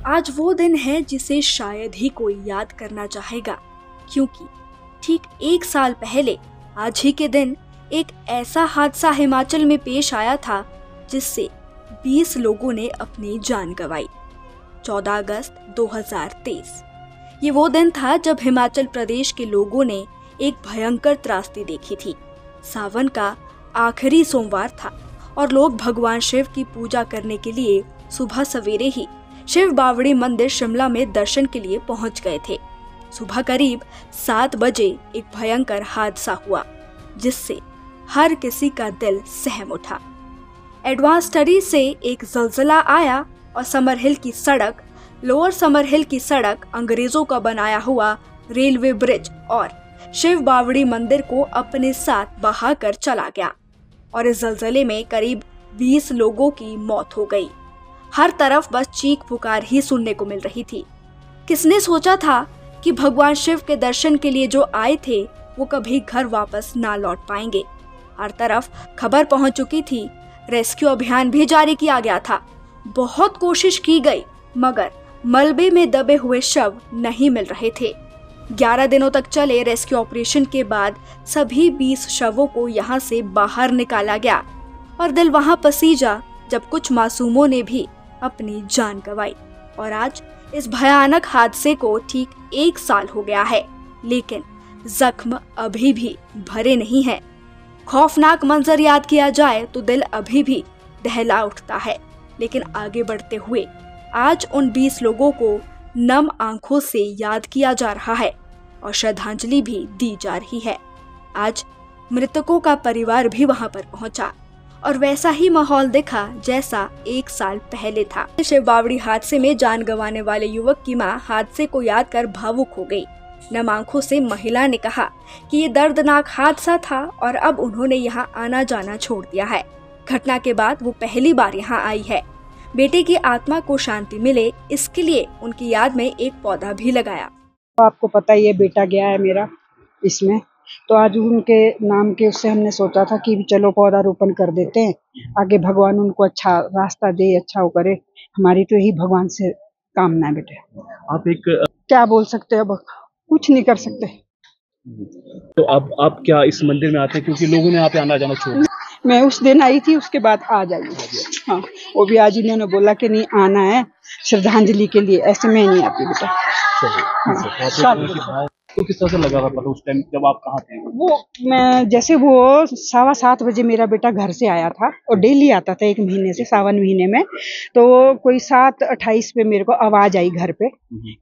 आज वो दिन है जिसे शायद ही कोई याद करना चाहेगा, क्योंकि ठीक 1 साल पहले आज ही के दिन एक ऐसा हादसा हिमाचल में पेश आया था जिससे 20 लोगों ने अपनी जान गंवाई। 14 अगस्त 2023 ये वो दिन था जब हिमाचल प्रदेश के लोगों ने एक भयंकर त्रासदी देखी थी। सावन का आखिरी सोमवार था और लोग भगवान शिव की पूजा करने के लिए सुबह सवेरे ही शिव बावड़ी मंदिर शिमला में दर्शन के लिए पहुंच गए थे। सुबह करीब 7 बजे एक भयंकर हादसा हुआ जिससे हर किसी का दिल सहम उठा। एडवांस स्टडी से एक ज़लज़ला आया और समरहिल की सड़क, लोअर समरहिल की सड़क, अंग्रेजों का बनाया हुआ रेलवे ब्रिज और शिव बावड़ी मंदिर को अपने साथ बहा कर चला गया और इस ज़लज़ले में करीब 20 लोगों की मौत हो गई। हर तरफ बस चीख पुकार ही सुनने को मिल रही थी। किसने सोचा था कि भगवान शिव के दर्शन के लिए जो आए थे वो कभी घर वापस ना लौट पाएंगे। हर तरफ खबर पहुंच चुकी थी, रेस्क्यू अभियान भी जारी किया गया था। बहुत कोशिश की गई मगर मलबे में दबे हुए शव नहीं मिल रहे थे। 11 दिनों तक चले रेस्क्यू ऑपरेशन के बाद सभी 20 शवों को यहाँ से बाहर निकाला गया और दिल वहां पसीजा जब कुछ मासूमों ने भी अपनी जान गंवाई। और आज इस भयानक हादसे को ठीक 1 साल हो गया है, लेकिन जख्म अभी भी भरे नहीं है। खौफनाक मंजर याद किया जाए तो दिल अभी भी दहला उठता है, लेकिन आगे बढ़ते हुए आज उन 20 लोगों को नम आंखों से याद किया जा रहा है और श्रद्धांजलि भी दी जा रही है। आज मृतकों का परिवार भी वहां पर पहुंचा और वैसा ही माहौल दिखा जैसा 1 साल पहले था। शिव बावड़ी हादसे में जान गंवाने वाले युवक की मां हादसे को याद कर भावुक हो गई। नम आंखों से महिला ने कहा कि ये दर्दनाक हादसा था और अब उन्होंने यहाँ आना जाना छोड़ दिया है। घटना के बाद वो पहली बार यहाँ आई है। बेटे की आत्मा को शांति मिले इसके लिए उनकी याद में एक पौधा भी लगाया। आपको पता ही है, बेटा गया है मेरा इसमें, तो आज उनके नाम के उससे हमने सोचा था कि चलो पौधा रोपण कर देते हैं, आगे भगवान उनको अच्छा रास्ता दे, अच्छा वो करे। हमारी तो यही भगवान से कामना है बेटे। आप एक क्या बोल सकते हैं, अब कुछ नहीं कर सकते। तो अब आप क्या इस मंदिर में आते हैं क्योंकि लोगों ने यहाँ पे आना जाना छोड़ दिया? मैं उस दिन आई थी, उसके बाद आ जाइए। हाँ, वो भी आज इन्होंने बोला कि नहीं आना है श्रद्धांजलि के लिए, ऐसे में नहीं आती बेटा। तो किस तरह से लगा था पता उस टाइम जब आप कहाँ थे? वो मैं जैसे वो 7:15 बजे मेरा बेटा घर से आया था और डेली आता था 1 महीने से, सावन महीने में। तो कोई 7:28 पे मेरे को आवाज आई घर पे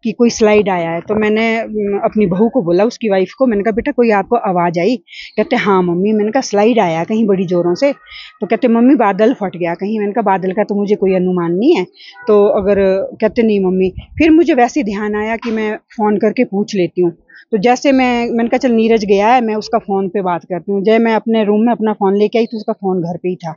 कि कोई स्लाइड आया है। तो मैंने अपनी बहू को बोला, उसकी वाइफ को, मैंने कहा बेटा कोई आपको आवाज आई? कहते हाँ मम्मी। मैंने कहा स्लाइड आया कहीं बड़ी जोरों से? तो कहते मम्मी बादल फट गया कहीं। मैंने कहा बादल का तो मुझे कोई अनुमान नहीं है, तो अगर कहते नहीं मम्मी। फिर मुझे वैसे ध्यान आया कि मैं फोन करके पूछ लेती हूँ। तो जैसे मैंने कहा चल नीरज गया है, मैं उसका फोन पे बात करती हूँ। जब मैं अपने रूम में अपना फोन लेके आई तो उसका फोन घर पे ही था।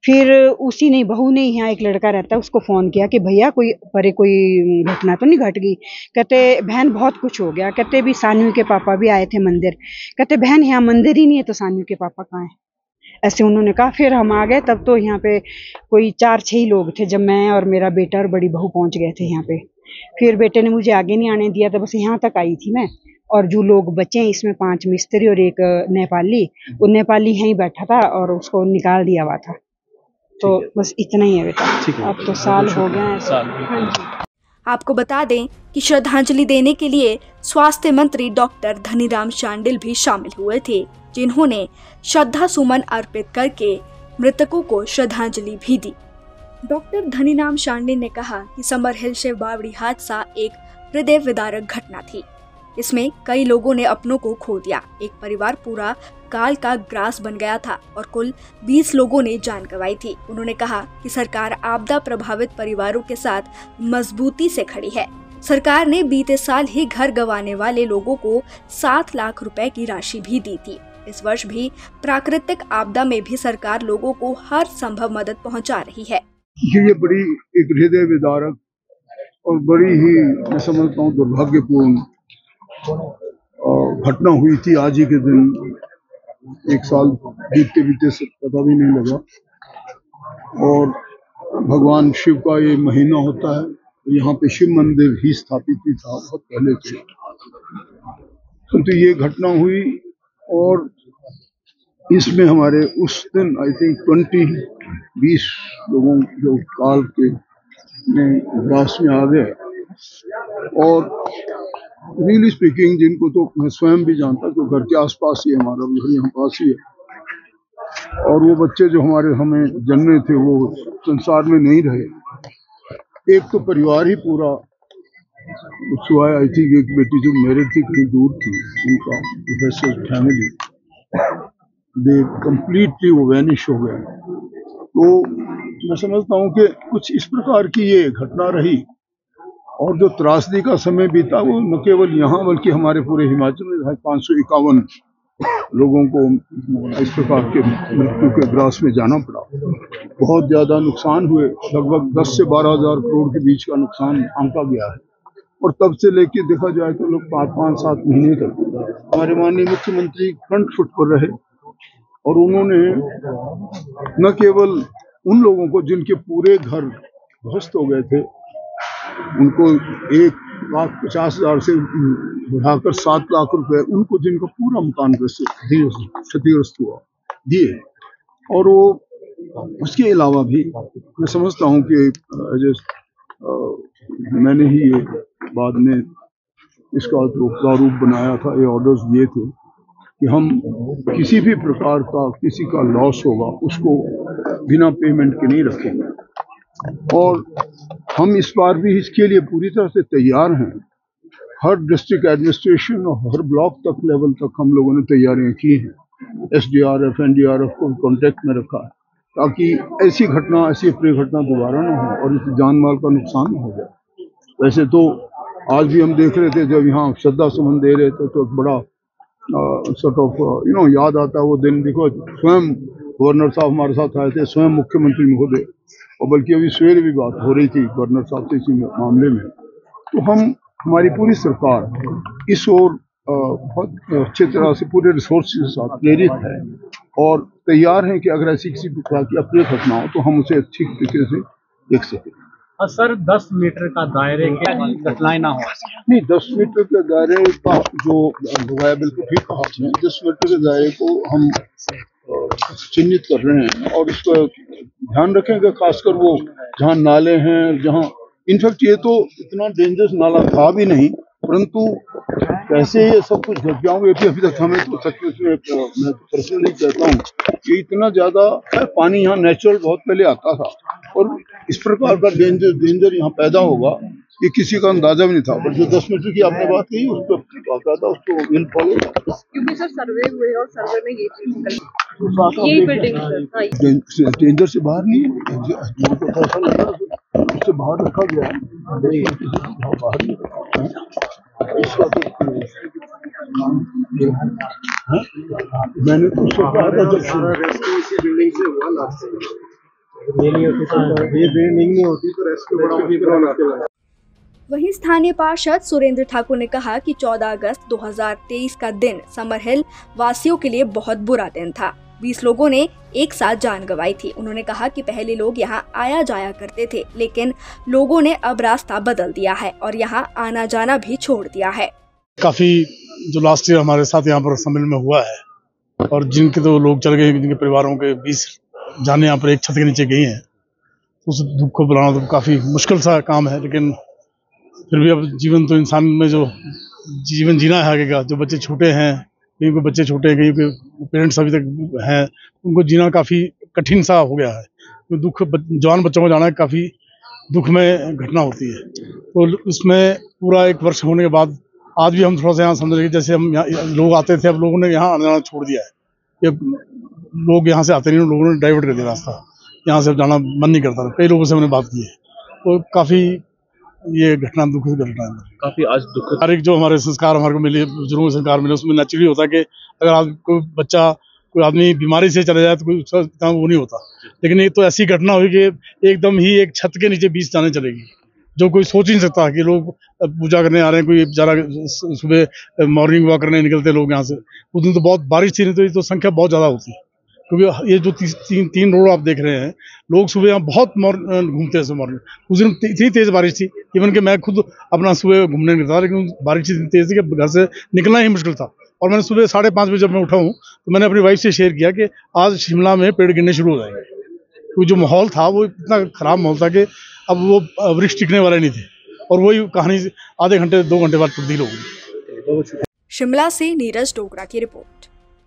फिर उसी ने, बहू ने, यहाँ एक लड़का रहता है, उसको फोन किया कि भैया कोई कोई घटना तो नहीं घट गई? कहते बहन बहुत कुछ हो गया। कहते भी सानवी के पापा भी आए थे मंदिर। कहते बहन यहाँ मंदिर ही नहीं है तो सानवी के पापा कहाँ है? ऐसे उन्होंने कहा। फिर हम आ गए, तब तो यहाँ पे कोई 4-6 लोग थे जब मैं और मेरा बेटा और बड़ी बहू पहुंच गए थे यहाँ पे। फिर बेटे ने मुझे आगे नहीं आने दिया, तो बस यहाँ तक आई थी मैं। और जो लोग बचे हैं इसमें 5 मिस्त्री और एक नेपाली, वो नेपाली यहीं बैठा था और उसको निकाल दिया हुआ था। तो बस इतना ही है बेटा। अब तो साल हो गया है। आपको बता दें कि श्रद्धांजलि देने के लिए स्वास्थ्य मंत्री डॉक्टर धनीराम शांडिल भी शामिल हुए थे, जिन्होंने श्रद्धा सुमन अर्पित करके मृतकों को श्रद्धांजलि भी दी। डॉक्टर धनीराम शांडिल ने कहा कि समरहिल शिव बावड़ी हादसा एक हृदय विदारक घटना थी। इसमें कई लोगों ने अपनों को खो दिया। एक परिवार पूरा काल का ग्रास बन गया था और कुल 20 लोगों ने जान गंवाई थी। उन्होंने कहा कि सरकार आपदा प्रभावित परिवारों के साथ मजबूती से खड़ी है। सरकार ने बीते साल ही घर गंवाने वाले लोगों को 7 लाख रुपए की राशि भी दी थी। इस वर्ष भी प्राकृतिक आपदा में भी सरकार लोगों को हर संभव मदद पहुंचा रही है। ये बड़ी एक हृदय विदारक और बड़ी ही, मैं समझता हूँ, दुर्भाग्यपूर्ण घटना हुई थी। आज ही के दिन 1 साल बीतते बीतते पता भी नहीं लगा। और भगवान शिव का ये महीना होता है यहाँ पे शिव मंदिर ही स्थापित ही था बहुत पहले से। तो ये घटना हुई और इसमें हमारे उस दिन आई थिंक 20 लोगों जो काल के ग्रास में आ गए। और रियली स्पीकिंग जिनको तो मैं स्वयं भी जानता तो घर के आसपास ही हमारा घर यहाँ पास ही है। और वो बच्चे जो हमें जन्मे थे वो संसार में नहीं रहे। एक तो परिवार ही पूरा, सिवाय आई थिंक एक बेटी जो मैरिड थी कहीं दूर थी, उनका प्रोफेसर फैमिली दे कम्प्लीटली वो वैनिश हो गए। तो मैं समझता हूँ कि कुछ इस प्रकार की ये घटना रही। और जो त्रासदी का समय बीता वो न केवल यहाँ बल्कि हमारे पूरे हिमाचल में 551 लोगों को इस प्रकार के मृत्यु के ग्रास में जाना पड़ा। बहुत ज़्यादा नुकसान हुए, लगभग 10 से 12 हज़ार करोड़ के बीच का नुकसान आंका गया है। और तब से लेके देखा जाए तो लोग 5-7 महीने तक हमारे माननीय मुख्यमंत्री फ्रंट फुट पर रहे और उन्होंने न केवल उन लोगों को जिनके पूरे घर ध्वस्त हो गए थे उनको 1,50,000 से बढ़ाकर 7 लाख रुपए उनको जिनका पूरा मकान क्षतिग्रस्त हुआ दिए। और वो उसके अलावा भी मैं समझता हूँ कि मैंने ही ये बाद में इसका प्रारूप बनाया था, ये ऑर्डर्स दिए थे कि हम किसी भी प्रकार का किसी का लॉस होगा उसको बिना पेमेंट के नहीं रखेंगे। और हम इस बार भी इसके लिए पूरी तरह से तैयार हैं। हर डिस्ट्रिक्ट एडमिनिस्ट्रेशन और हर ब्लॉक तक लेवल तक हम लोगों ने तैयारियां की हैं। SDRF NDRF को कॉन्टेक्ट में रखा है ताकि ऐसी घटना, ऐसी अप्रिय घटना दोबारा ना हो और इससे जान माल का नुकसान न हो जाए। वैसे तो आज भी हम देख रहे थे जब यहाँ श्रद्धा सुमन दे रहे थे तो बड़ा सॉर्ट ऑफ याद आता है वो दिन। देखो स्वयं गवर्नर साहब हमारे साथ आए थे, स्वयं मुख्यमंत्री महोदय, और बल्कि अभी सवेरे भी बात हो रही थी गवर्नर साहब से इसी मामले में। तो हमारी पूरी सरकार इस ओर बहुत अच्छी तरह से पूरे रिसोर्स के साथ प्रेरित है और तैयार हैं कि अगर ऐसी किसी प्रकार की अप्रिय घटना हो तो हम उसे अच्छी तरीके से देख सकें। सर 10 मीटर का दायरे के घटनाएं ना हो। नहीं, 10 मीटर के दायरे का जो है बिल्कुल ठीक कहा आपने। 10 मीटर के दायरे को हम चिन्हित कर रहे हैं और इसको ध्यान रखेंगे, खासकर वो जहाँ नाले हैं, जहाँ इनफैक्ट ये तो इतना डेंजरस नाला था भी नहीं, परंतु कैसे ये सब कुछ घट जाऊंगे अभी तक हमें तो सचमुच में मैं पर्सनली कहता हूँ कि इतना ज्यादा पानी यहाँ नेचुरल बहुत पहले आता था और इस प्रकार का डेंजर यहाँ पैदा होगा ये किसी का अंदाजा भी नहीं था। पर जो 10 मीटर की आपने बात कही उस पर बाकायदा उसको विल फॉलो, क्योंकि सर सर्वे हुए और सर्वे में ये चीज निकली, यही बिल्डिंग डेंजर से बाहर नहीं है, ऐसा लगा उससे बाहर रखा गया है, बाहर नहीं रखा है। इसका तो मैंने तो उसको कहा था जब रेस्क्यू इसी बिल्डिंग से हुआ लास्ट ये बिल्डिंग नहीं होती तो रेस्क्यू बड़ा। वहीं स्थानीय पार्षद सुरेंद्र ठाकुर ने कहा कि 14 अगस्त 2023 का दिन समरहिल वासियों के लिए बहुत बुरा दिन था। 20 लोगों ने एक साथ जान गंवाई थी। उन्होंने कहा कि पहले लोग यहां आया जाया करते थे, लेकिन लोगों ने अब रास्ता बदल दिया है और यहां आना जाना भी छोड़ दिया है। काफी जो लास्ट ईयर हमारे साथ यहाँ पर सम्मेलन में हुआ है और जिनके तो लोग चल गए, जिनके परिवारों के 20 जाने यहाँ पर एक छत के नीचे गई हैं, उस दुख को बुलाना तो काफी मुश्किल सा काम है। लेकिन फिर भी अब जीवन तो इंसान में जो जीवन जीना है आगे का, जो बच्चे छोटे हैं, कहीं के बच्चे छोटे हैं, कहीं के पेरेंट्स अभी तक हैं, उनको जीना काफ़ी कठिन सा हो गया है। तो दुख जवान बच्चों को जाना काफ़ी दुख में घटना होती है। तो उसमें पूरा 1 वर्ष होने के बाद आज भी हम थोड़ा सा यहाँ समझ रहे जैसे हम यहाँ लोग आते थे, अब लोगों ने यहाँ आना जाना छोड़ दिया है। ये लोग यहाँ से आते नहीं, लोगों ने डाइवर्ट कर दिया रास्ता, यहाँ से जाना मन नहीं करता। कई लोगों से हमने बात की है, तो काफ़ी ये घटना दुखद घटना है। काफी आज दुखद तारीख जो हमारे संस्कार हमारे को मिले, बुजुर्गों के संस्कार मिले, उसमें नेचुरली होता है कि अगर आज कोई बच्चा कोई आदमी बीमारी से चला जाए तो कोई उसका इतना वो नहीं होता। लेकिन ये तो ऐसी घटना हुई कि एकदम ही एक छत के नीचे 20 जाने चलेगी, जो कोई सोच ही नहीं सकता कि लोग पूजा करने आ रहे हैं, कोई बेचारा सुबह मॉर्निंग वॉक करने निकलते लोग यहाँ से। उस दिन तो बहुत बारिश थी, नहीं तो ये तो संख्या बहुत ज़्यादा होती। क्योंकि ये जो तीन रोड आप देख रहे हैं, लोग सुबह यहाँ बहुत घूमते हैं मॉर्निंग। उस दिन इतनी तेज़ बारिश थी, इवन कि मैं खुद अपना सुबह घूमने निकला, लेकिन बारिश इतनी तेज़ थी कि घर से निकलना ही मुश्किल था। और मैंने सुबह 5:30 बजे जब मैं उठा हूँ तो मैंने अपनी वाइफ से शेयर किया कि आज शिमला में पेड़ गिरने शुरू हो जाएंगे, क्योंकि जो माहौल था वो इतना ख़राब माहौल था कि अब वो वृक्ष टिकने वाले नहीं थे, और वही कहानी आधे घंटे 2 घंटे बाद तब्दील हो गई। शिमला से नीरज डोगरा की रिपोर्ट।